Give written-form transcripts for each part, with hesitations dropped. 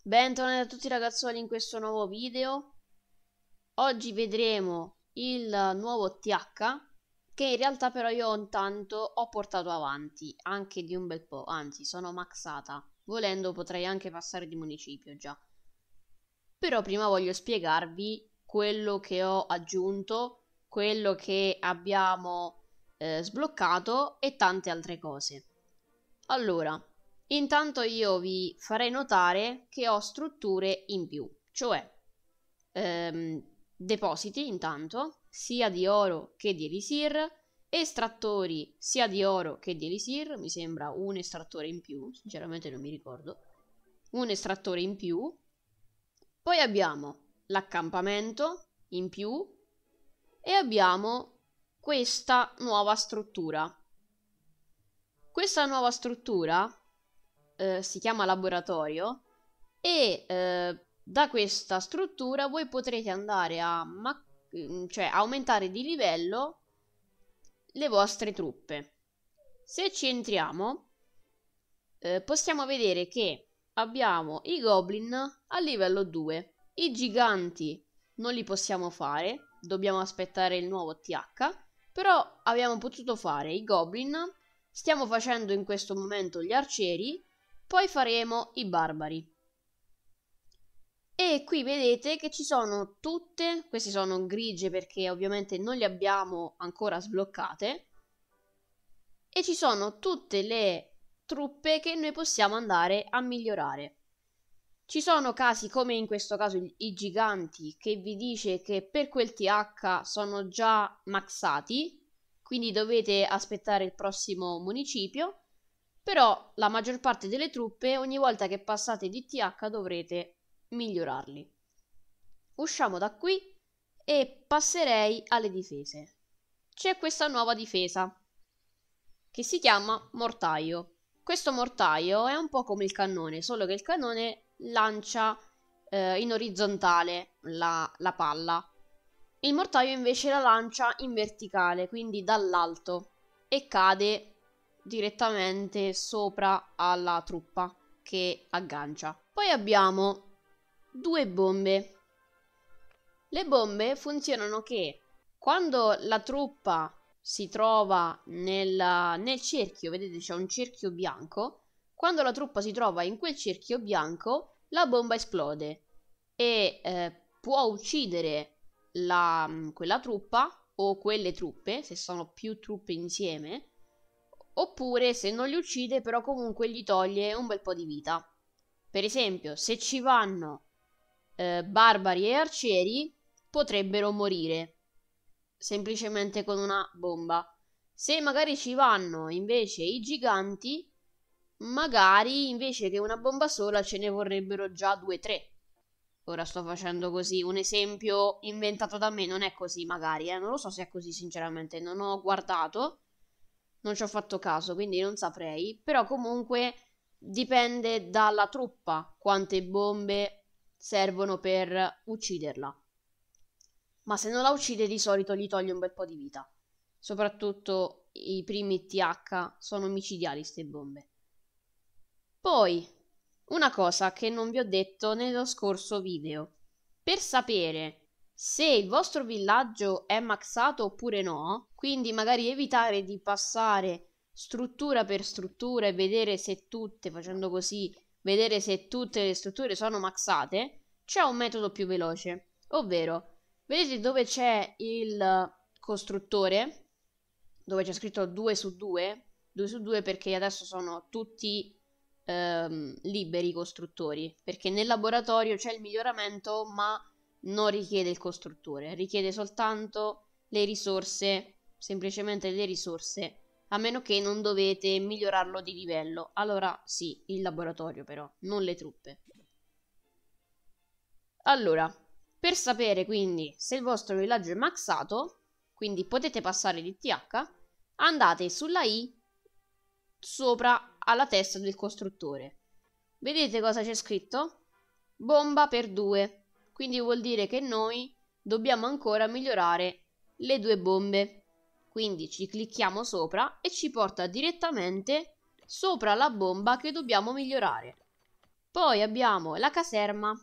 Bentornati a tutti ragazzoli in questo nuovo video. Oggi vedremo il nuovo TH che in realtà però io intanto ho portato avanti anche di un bel po', anzi sono maxata. Volendo potrei anche passare di municipio già. Però prima voglio spiegarvi quello che ho aggiunto, quello che abbiamo sbloccato e tante altre cose. Allora, intanto io vi farei notare che ho strutture in più, cioè depositi intanto, sia di oro che di elisir, estrattori sia di oro che di elisir, mi sembra un estrattore in più, sinceramente non mi ricordo, un estrattore in più, poi abbiamo l'accampamento in più e abbiamo questa nuova struttura. Questa nuova struttura si chiama laboratorio e da questa struttura voi potrete andare a aumentare di livello le vostre truppe. Se ci entriamo possiamo vedere che abbiamo i goblin a livello 2, i giganti non li possiamo fare, dobbiamo aspettare il nuovo TH, però abbiamo potuto fare i goblin, stiamo facendo in questo momento gli arcieri, poi faremo i barbari. E qui vedete che ci sono tutte, queste sono grigie perché ovviamente non le abbiamo ancora sbloccate, e ci sono tutte le truppe che noi possiamo andare a migliorare. Ci sono casi come in questo caso i giganti che vi dice che per quel TH sono già maxati, quindi dovete aspettare il prossimo municipio, però la maggior parte delle truppe ogni volta che passate di TH dovrete migliorarli. Usciamo da qui e passerei alle difese. C'è questa nuova difesa che si chiama mortaio. Questo mortaio è un po' come il cannone, solo che il cannone lancia in orizzontale la palla. Il mortaio invece la lancia in verticale, quindi dall'alto, e cade direttamente sopra alla truppa che aggancia. Poi abbiamo due bombe. Le bombe funzionano che quando la truppa si trova nel cerchio, vedete c'è un cerchio bianco, quando la truppa si trova in quel cerchio bianco la bomba esplode e può uccidere quella truppa o quelle truppe, se sono più truppe insieme, oppure se non li uccide però comunque gli toglie un bel po' di vita. Per esempio, se ci vanno barbari e arcieri potrebbero morire semplicemente con una bomba. Se magari ci vanno invece i giganti, magari invece che una bomba sola ce ne vorrebbero già 2-3. Ora sto facendo così un esempio inventato da me, non è così magari, non lo so se è così sinceramente, non ho guardato, non ci ho fatto caso, quindi non saprei, però comunque dipende dalla truppa quante bombe servono per ucciderla. Ma se non la uccide di solito gli toglie un bel po' di vita. Soprattutto i primi TH sono micidiali ste bombe. Poi, una cosa che non vi ho detto nello scorso video. Per sapere se il vostro villaggio è maxato oppure no, quindi magari evitare di passare struttura per struttura e vedere se tutte, facendo così, vedere se tutte le strutture sono maxate, c'è un metodo più veloce, ovvero vedete dove c'è il costruttore? Dove c'è scritto 2 su 2? 2 su 2 perché adesso sono tutti liberi i costruttori. Perché nel laboratorio c'è il miglioramento ma non richiede il costruttore. Richiede soltanto le risorse, semplicemente le risorse. A meno che non dovete migliorarlo di livello. Allora sì, il laboratorio però, non le truppe. Allora, per sapere quindi se il vostro villaggio è maxato, quindi potete passare di TH, andate sulla I sopra alla testa del costruttore. Vedete cosa c'è scritto? Bomba per 2. Quindi vuol dire che noi dobbiamo ancora migliorare le 2 bombe. Quindi ci clicchiamo sopra e ci porta direttamente sopra la bomba che dobbiamo migliorare. Poi abbiamo la caserma,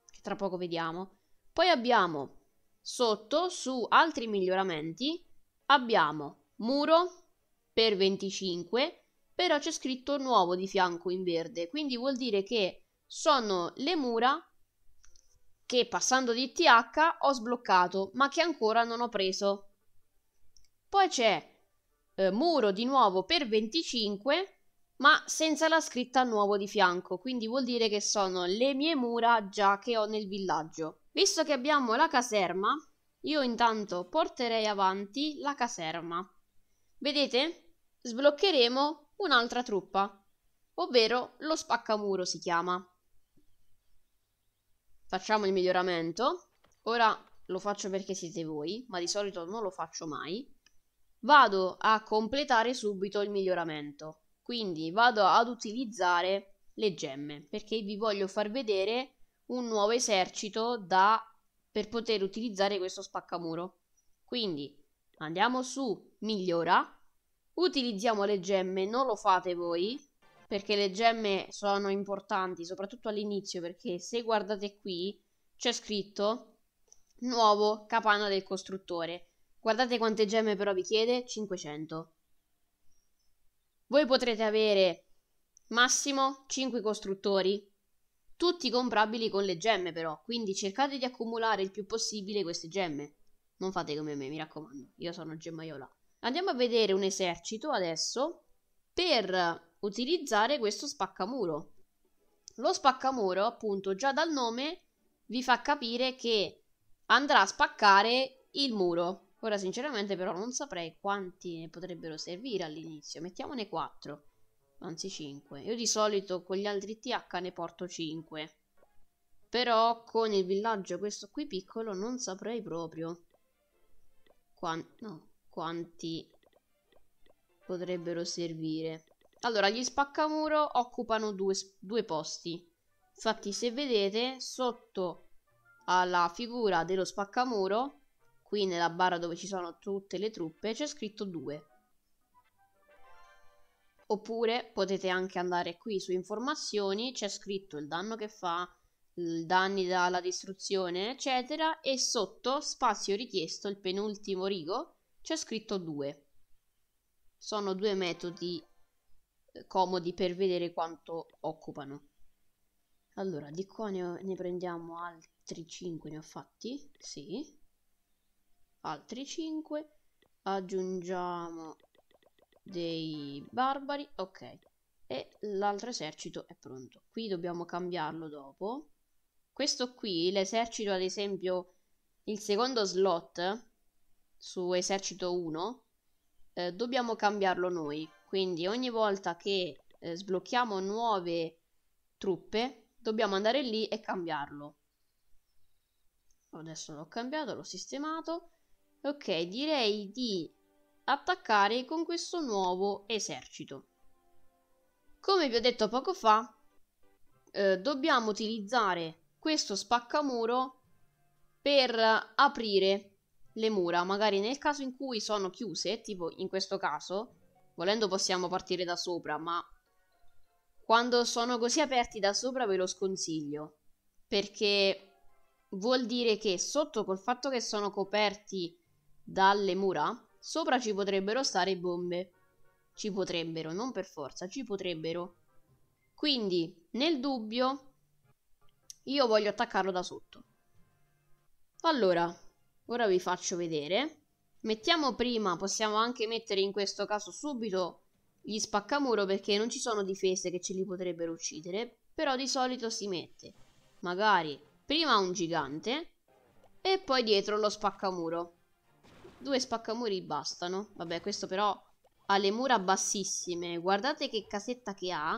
che tra poco vediamo. Poi abbiamo sotto, su altri miglioramenti, abbiamo muro per 25, però c'è scritto nuovo di fianco in verde, quindi vuol dire che sono le mura che passando di TH ho sbloccato, ma che ancora non ho preso. Poi c'è muro di nuovo per 25, ma senza la scritta nuovo di fianco, quindi vuol dire che sono le mie mura già che ho nel villaggio. Visto che abbiamo la caserma, io intanto porterei avanti la caserma. Vedete? Sbloccheremo un'altra truppa, ovvero lo spaccamuro si chiama. Facciamo il miglioramento. Ora lo faccio perché siete voi, ma di solito non lo faccio mai. Vado a completare subito il miglioramento. Quindi vado ad utilizzare le gemme, perché vi voglio far vedere un nuovo esercito per poter utilizzare questo spaccamuro. Quindi andiamo su migliora, utilizziamo le gemme, non lo fate voi, perché le gemme sono importanti, soprattutto all'inizio, perché se guardate qui c'è scritto nuovo capanna del costruttore. Guardate quante gemme però vi chiede, 500. Voi potrete avere massimo 5 costruttori, tutti comprabili con le gemme però, quindi cercate di accumulare il più possibile queste gemme. Non fate come me, mi raccomando, io sono gemmaiola. Andiamo a vedere un esercito adesso per utilizzare questo spaccamuro. Lo spaccamuro, appunto, già dal nome vi fa capire che andrà a spaccare il muro. Ora sinceramente però non saprei quanti ne potrebbero servire all'inizio. Mettiamone 4, anzi 5. Io di solito con gli altri TH ne porto 5. Però con il villaggio questo qui piccolo non saprei proprio quanti potrebbero servire. Allora, gli spaccamuro occupano due posti. Infatti se vedete sotto alla figura dello spaccamuro, qui nella barra dove ci sono tutte le truppe, c'è scritto 2. Oppure potete anche andare qui su informazioni, c'è scritto il danno che fa, i danni dalla distruzione, eccetera, e sotto spazio richiesto, il penultimo rigo, c'è scritto 2. Sono 2 metodi comodi per vedere quanto occupano. Allora, di qua ne prendiamo altri 5, ne ho fatti? Sì. Altri 5. Aggiungiamo dei barbari. Ok. E l'altro esercito è pronto. Qui dobbiamo cambiarlo dopo. Questo qui, l'esercito ad esempio, il secondo slot su esercito 1, dobbiamo cambiarlo noi. Quindi ogni volta che sblocchiamo nuove truppe, dobbiamo andare lì e cambiarlo. Adesso l'ho cambiato, l'ho sistemato. Ok, direi di attaccare con questo nuovo esercito. Come vi ho detto poco fa, dobbiamo utilizzare questo spaccamuro per aprire le mura. Magari nel caso in cui sono chiuse, tipo in questo caso, volendo possiamo partire da sopra, ma quando sono così aperti da sopra ve lo sconsiglio, perché vuol dire che sotto, col fatto che sono coperti dalle mura, sopra ci potrebbero stare bombe. Ci potrebbero, non per forza, ci potrebbero. Quindi, nel dubbio, io voglio attaccarlo da sotto. Allora, ora vi faccio vedere. Mettiamo prima, possiamo anche mettere in questo caso subito gli spaccamuro, perché non ci sono difese che ce li potrebbero uccidere, però di solito si mette magari prima un gigante e poi dietro lo spaccamuro. 2 spaccamuri bastano. Vabbè, questo però ha le mura bassissime. Guardate che casetta che ha,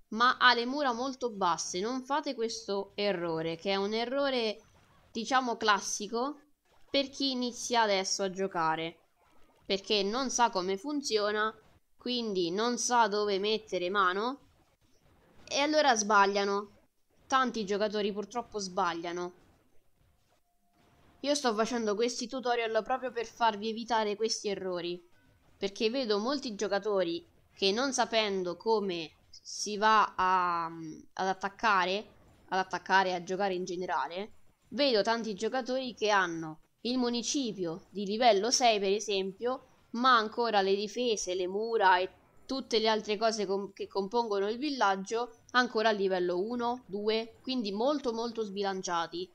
ma ha le mura molto basse. Non fate questo errore, che è un errore, diciamo, classico per chi inizia adesso a giocare, perché non sa come funziona, quindi non sa dove mettere mano e allora sbagliano. Tanti giocatori purtroppo sbagliano. Io sto facendo questi tutorial proprio per farvi evitare questi errori, perché vedo molti giocatori che non sapendo come si va ad attaccare e a giocare in generale, vedo tanti giocatori che hanno il municipio di livello 6 per esempio, ma ancora le difese, le mura e tutte le altre cose che compongono il villaggio ancora a livello 1, 2, quindi molto molto sbilanciati.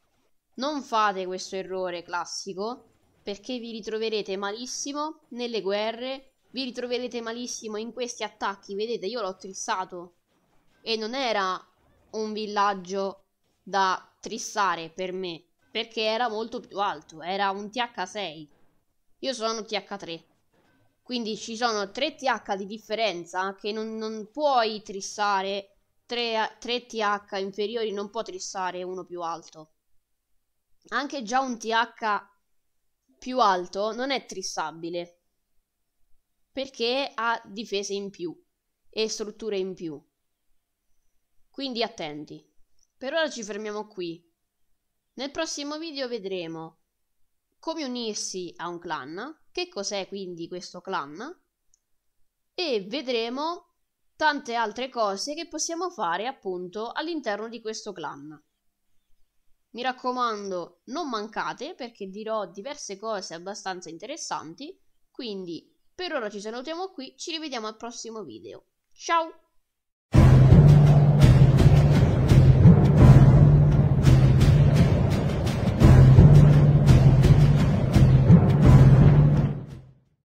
Non fate questo errore classico, perché vi ritroverete malissimo nelle guerre, vi ritroverete malissimo in questi attacchi. Vedete, io l'ho trissato e non era un villaggio da trissare per me, perché era molto più alto, era un TH6. Io sono TH3. Quindi ci sono 3 TH di differenza che non puoi trissare 3 TH inferiori, non può trissare uno più alto. Anche già un TH più alto non è trissabile perché ha difese in più e strutture in più. Quindi attenti. Per ora ci fermiamo qui. Nel prossimo video vedremo come unirsi a un clan, che cos'è quindi questo clan, e vedremo tante altre cose che possiamo fare appunto all'interno di questo clan. Mi raccomando, non mancate perché dirò diverse cose abbastanza interessanti, quindi per ora ci salutiamo qui, ci rivediamo al prossimo video. Ciao!